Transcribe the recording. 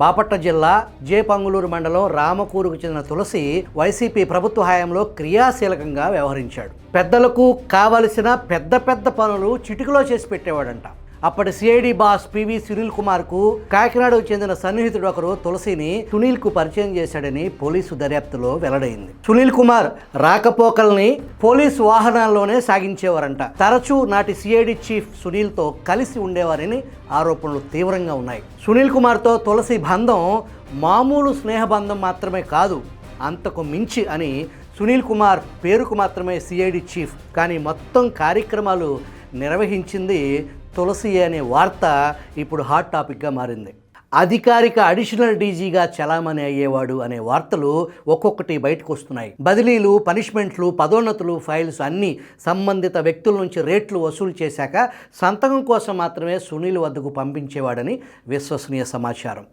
బాపట్ల జిల్లా జేపంగులూరు మండలం రామకూరుకు చెందిన తులసి వైసీపీ ప్రభుత్వ హయాంలో క్రియాశీలకంగా వ్యవహరించాడు. పెద్దలకు కావలసిన పెద్ద పెద్ద పనులు చిటికలో చేసి పెట్టేవాడంట. అప్పటి సిఐడి బాస్ పివి సునీల్ కుమార్కు కాకినాడకు చెందిన సన్నిహితుడు ఒకరు తులసిని సునీల్కు పరిచయం చేశాడని పోలీసు దర్యాప్తులో వెల్లడైంది. సునీల్ కుమార్ రాకపోకల్ని పోలీసు వాహనాల్లోనే సాగించేవారంట. తరచూ నాటి సిఐడి చీఫ్ సునీల్తో కలిసి ఉండేవారని ఆరోపణలు తీవ్రంగా ఉన్నాయి. సునీల్ కుమార్తో తులసి బంధం మామూలు స్నేహబంధం మాత్రమే కాదు, అంతకు మించి అని. సునీల్ కుమార్ పేరుకు మాత్రమే సిఐడి చీఫ్, కానీ మొత్తం కార్యక్రమాలు నిర్వహించింది తులసి అనే వార్త ఇప్పుడు హాట్ టాపిక్గా మారింది. అధికారిక అడిషనల్ డీజీగా చలామణి అయ్యేవాడు అనే వార్తలు ఒక్కొక్కటి బయటకు వస్తున్నాయి. బదిలీలు, పనిష్మెంట్లు, పదోన్నతులు, ఫైల్స్ అన్నీ సంబంధిత వ్యక్తుల నుంచి రేట్లు వసూలు చేశాక సంతకం కోసం మాత్రమే సునీల్ వద్దకు పంపించేవాడని విశ్వసనీయ సమాచారం.